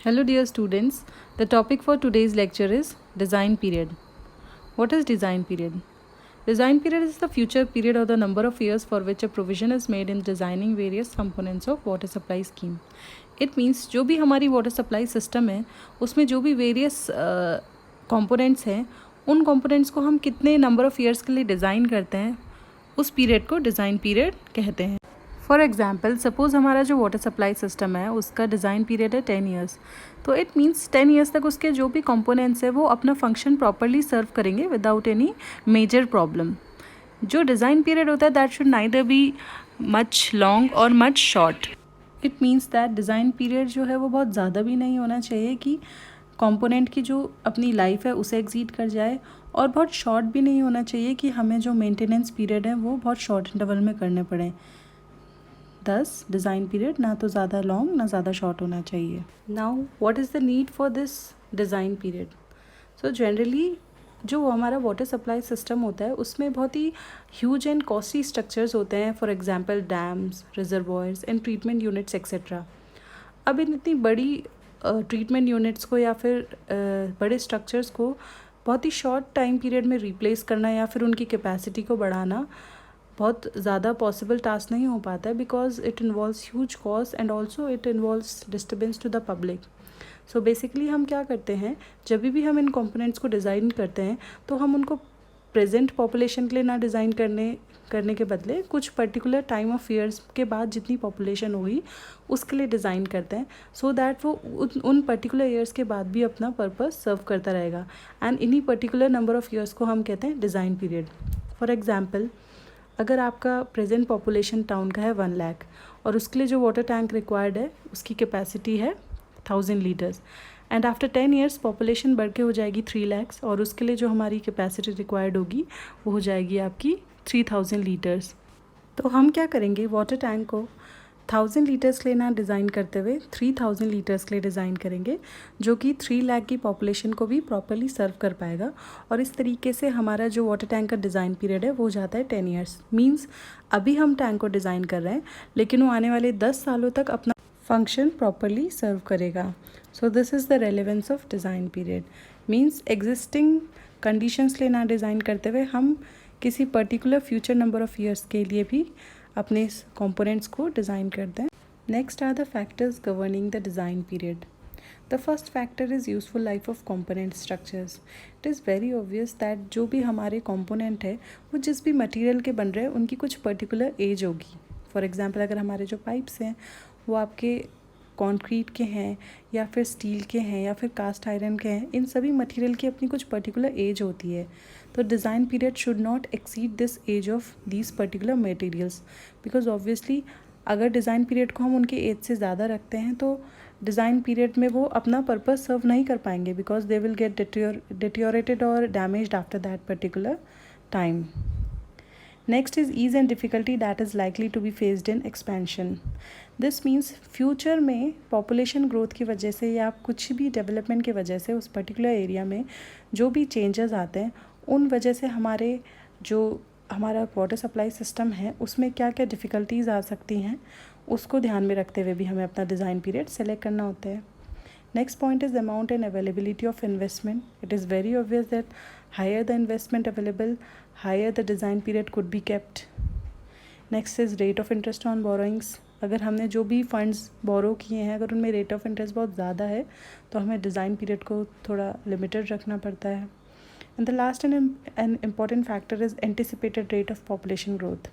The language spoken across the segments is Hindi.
Hello dear students, the topic for today's lecture is design period. What is design period? Design period is the future period or the number of years for which a provision is made in designing various components of water supply scheme. It means जो भी हमारी water supply system है उसमें जो भी various components हैं उन components को हम कितने number of years के लिए design करते हैं उस period को design period कहते हैं. फॉर एग्ज़ाम्पल सपोज़ हमारा जो वाटर सप्लाई सिस्टम है उसका डिज़ाइन पीरियड है 10 ईयर्स. तो इट मीन्स 10 ईयर्स तक उसके जो भी कंपोनेंट्स है वो अपना फंक्शन प्रॉपरली सर्व करेंगे विदाउट एनी मेजर प्रॉब्लम. जो डिज़ाइन पीरियड होता है that should neither be much long और much short. It means that design period जो है वो बहुत ज़्यादा भी नहीं होना चाहिए कि कंपोनेंट की जो अपनी लाइफ है उसे एक्सीड कर जाए, और बहुत शॉर्ट भी नहीं होना चाहिए कि हमें जो मेंटेनेंस पीरियड है वो बहुत शॉर्ट इंटरवल में करने पड़े. दस डिज़ाइन पीरियड ना तो ज़्यादा लॉन्ग ना ज़्यादा शॉर्ट होना चाहिए. Now what is the need for this design period? So generally जो हमारा वाटर सप्लाई सिस्टम होता है उसमें बहुत ही ह्यूज एंड कॉस्टली स्ट्रक्चर्स होते हैं. For example dams, reservoirs and treatment units etcetera. अब इन इतनी बड़ी ट्रीटमेंट यूनिट्स को या फिर बड़े स्ट्रक्चर्स को बहुत ही शॉर्ट टाइम पीरियड में रिप्लेस करना या फिर उनकी कैपेसिटी को बढ़ाना बहुत ज़्यादा पॉसिबल टास्क नहीं हो पाता है, because it involves huge cost and also it involves disturbance to the public. So basically हम क्या करते हैं, जब भी हम इन कंपोनेंट्स को डिज़ाइन करते हैं तो हम उनको प्रेजेंट पॉपुलेशन के लिए ना डिज़ाइन करने के बदले कुछ पर्टिकुलर टाइम ऑफ ईयर्स के बाद जितनी पॉपुलेशन होगी उसके लिए डिज़ाइन करते हैं, सो दैट वो उन पर्टिकुलर ईयर्स के बाद भी अपना पर्पस सर्व करता रहेगा. एंड इन्हीं पर्टिकुलर नंबर ऑफ़ ईयर्स को हम कहते हैं डिज़ाइन पीरियड. फॉर एग्जाम्पल अगर आपका प्रेजेंट पॉपुलेशन टाउन का है 1 लाख और उसके लिए जो वाटर टैंक रिक्वायर्ड है उसकी कैपेसिटी है 1000 litres, and after 10 years population बढ़ के हो जाएगी 3 लाख और उसके लिए जो हमारी कैपेसिटी रिक्वायर्ड होगी वो हो जाएगी आपकी 3000 लीटर्स. तो हम क्या करेंगे, वाटर टैंक को 1000 लीटर्स के लिए ना डिज़ाइन करते हुए 3000 लीटर्स के लिए डिज़ाइन करेंगे, जो कि 3 लाख की पॉपुलेशन को भी प्रॉपरली सर्व कर पाएगा. और इस तरीके से हमारा जो वाटर टैंक का डिज़ाइन पीरियड है वो हो जाता है 10 ईयर्स. मींस अभी हम टैंक को डिज़ाइन कर रहे हैं लेकिन वो आने वाले 10 सालों तक अपना फंक्शन प्रॉपरली सर्व करेगा. So this is the relevance of design period. Means existing conditions के लिए ना डिज़ाइन करते हुए हम किसी particular future number of years के लिए भी अपने कंपोनेंट्स को डिज़ाइन करते हैं. Next are the factors governing the design period. The first factor is useful life of component structures. It is very obvious that जो भी हमारे कंपोनेंट है वो जिस भी मटेरियल के बन रहे हैं उनकी कुछ पर्टिकुलर एज होगी. फॉर एग्जांपल अगर हमारे जो पाइप्स हैं वो आपके कंक्रीट के हैं या फिर स्टील के हैं या फिर कास्ट आयरन के हैं, इन सभी मटेरियल की अपनी कुछ पर्टिकुलर एज होती है. तो design period should not exceed this age of these particular materials, because obviously अगर डिज़ाइन पीरियड को हम उनके एज से ज़्यादा रखते हैं तो डिज़ाइन पीरियड में वो अपना पर्पस सर्व नहीं कर पाएंगे, because they will get deteriorated और damaged after that particular time. Next is ease and difficulty that is likely to be faced in expansion. This means future में population growth की वजह से या कुछ भी development की वजह से उस particular area में जो भी changes आते हैं उन वजह से हमारा water supply system है उसमें क्या क्या difficulties आ सकती हैं उसको ध्यान में रखते हुए भी हमें अपना design period select करना होता है. Next point is the amount and availability of investment. It is very obvious that higher the investment available, higher the design period could be kept. Next is rate of interest on borrowings. अगर हमने जो भी फंड्स बोरो किए हैं अगर उनमें रेट ऑफ इंटरेस्ट बहुत ज़्यादा है तो हमें डिज़ाइन पीरियड को थोड़ा लिमिटेड रखना पड़ता है. And the last and important factor is anticipated rate of population growth.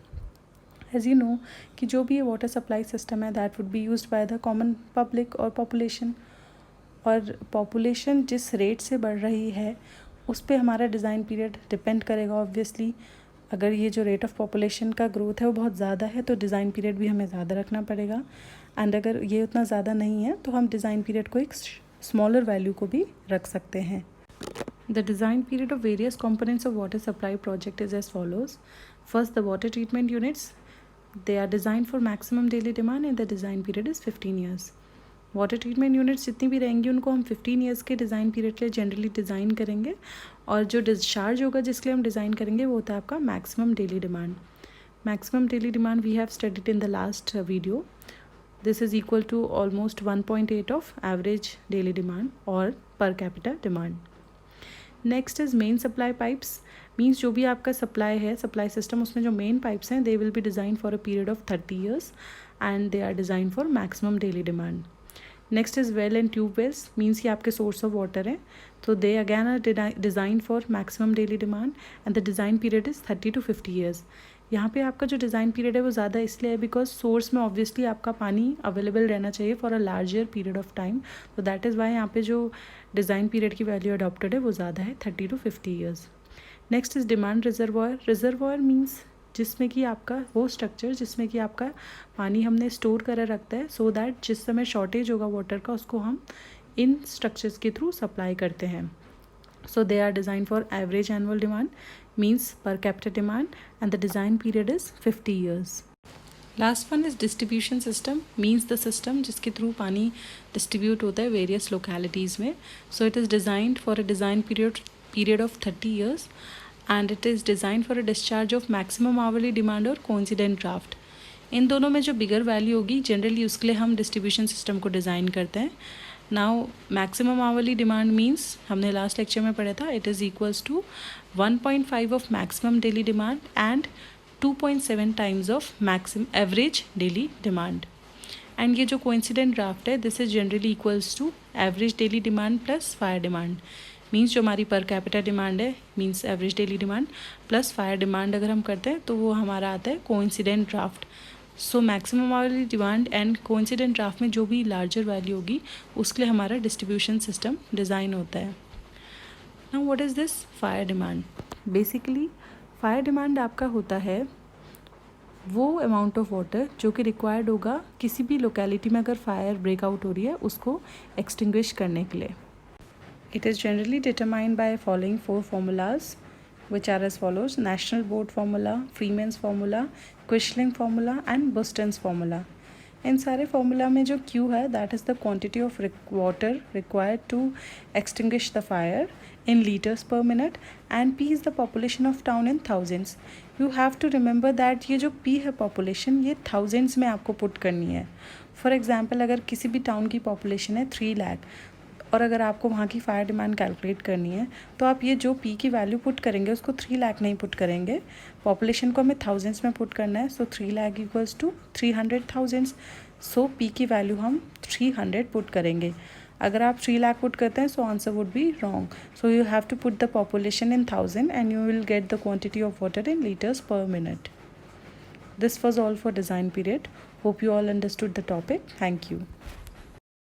As you know कि जो भी ये वाटर सप्लाई सिस्टम है that would be used by the common public और पॉपुलेशन, और पॉपुलेशन जिस रेट से बढ़ रही है उस पे हमारा डिज़ाइन पीरियड डिपेंड करेगा. ऑब्वियसली अगर ये जो रेट ऑफ पॉपुलेशन का ग्रोथ है वो बहुत ज़्यादा है तो डिज़ाइन पीरियड भी हमें ज़्यादा रखना पड़ेगा, एंड अगर ये उतना ज़्यादा नहीं है तो हम डिज़ाइन पीरियड को एक स्मॉलर वैल्यू को भी रख सकते हैं. The design period of various components of water supply project is as follows. First the water treatment units, they are design for maximum daily demand and the design period is 15 years. Water treatment units जितनी भी रहेंगी उनको हम 15 ईयर्स के डिज़ाइन पीरियड के लिए जनरली डिज़ाइन करेंगे, और जो डिस्चार्ज होगा जिसके लिए हम डिज़ाइन करेंगे वो होता है आपका maximum daily demand. Maximum daily demand we have studied in the last video. This is equal to almost 1.8 of average daily demand or per capita demand. Next is main supply pipes, means जो भी आपका सप्लाई है, सप्लाई सिस्टम, उसमें जो मेन पाइप्स हैं they will be design for a period of 30 years and they are design for maximum daily demand. Next is well and tube wells, means कि आपके सोर्स ऑफ वाटर हैं, तो they again are design for maximum daily demand and the design period is 30 to 50 years. यहाँ पे आपका जो डिज़ाइन पीरियड है वो ज़्यादा इसलिए है बिकॉज सोर्स में ऑब्वियसली आपका पानी अवेलेबल रहना चाहिए for a larger period of time, तो दैट इज़ वाई यहाँ पे जो डिज़ाइन पीरियड की वैल्यू अडॉप्टेड है वो ज़्यादा है, 30 to 50 years. Next is demand reservoir. Reservoir means जिसमें कि आपका वो स्ट्रक्चर जिसमें कि आपका पानी हमने स्टोर कर रखता है सो दैट जिस समय शॉर्टेज होगा वाटर का उसको हम इन स्ट्रक्चर्स के थ्रू सप्लाई करते हैं. So they are designed for average annual demand, means per capita demand, and the design period is 50 years. Last one is distribution system, means the system जिसके थ्रू पानी distribute होता है various localities में. So it is designed for a design period of 30 years and it is designed for a discharge of maximum hourly demand और coincident draft. इन दोनों में जो बिगर वैल्यू होगी जनरली उसके लिए हम डिस्ट्रीब्यूशन सिस्टम को डिज़ाइन करते हैं. Now maximum hourly demand means हमने लास्ट लेक्चर में पढ़ा था, it is equals to 1.5 of maximum daily demand and 2.7 times of maximum average daily demand. And ये जो कोइंसिडेंट ड्राफ्ट है this is generally equals to average daily demand plus fire demand. Means जो हमारी पर कैपिटा डिमांड है means average daily demand plus fire demand अगर हम करते हैं तो वो हमारा आता है कोइंसिडेंट ड्राफ्ट. सो मैक्सिमम वाली डिमांड एंड कोइंसिडेंट ड्राफ्ट में जो भी लार्जर वैल्यू होगी उसके लिए हमारा डिस्ट्रीब्यूशन सिस्टम डिज़ाइन होता है. Now what is this fire demand? Basically fire demand आपका होता है वो अमाउंट ऑफ वाटर जो कि रिक्वायर्ड होगा किसी भी लोकेलिटी में अगर फायर ब्रेकआउट हो रही है उसको एक्सटिंग्विश करने के लिए. It is generally determined by following 4 formulas which are as follows: National Board formula, Freeman's formula, Quisling formula and Buston's formula. इन सारे formula में जो Q है that is the quantity of water required to extinguish the fire in liters per minute and P is the population of town in thousands. You have to remember that ये जो P है population ये thousands में आपको put करनी है. For example अगर किसी भी town की population है 3 lakh और अगर आपको वहाँ की फायर डिमांड कैलकुलेट करनी है तो आप ये जो पी की वैल्यू पुट करेंगे उसको 3 लाख नहीं पुट करेंगे, पॉपुलेशन को हमें थाउजेंड्स में पुट करना है. So 3 lakh equals to 300,000. So P की वैल्यू हम 300 पुट करेंगे. अगर आप 3 लाख पुट करते हैं so answer would be wrong. So you have to put the population in 1000 and you will get the quantity of water in litres per minute. This was all for design period. Hope you all understood the topic. Thank you.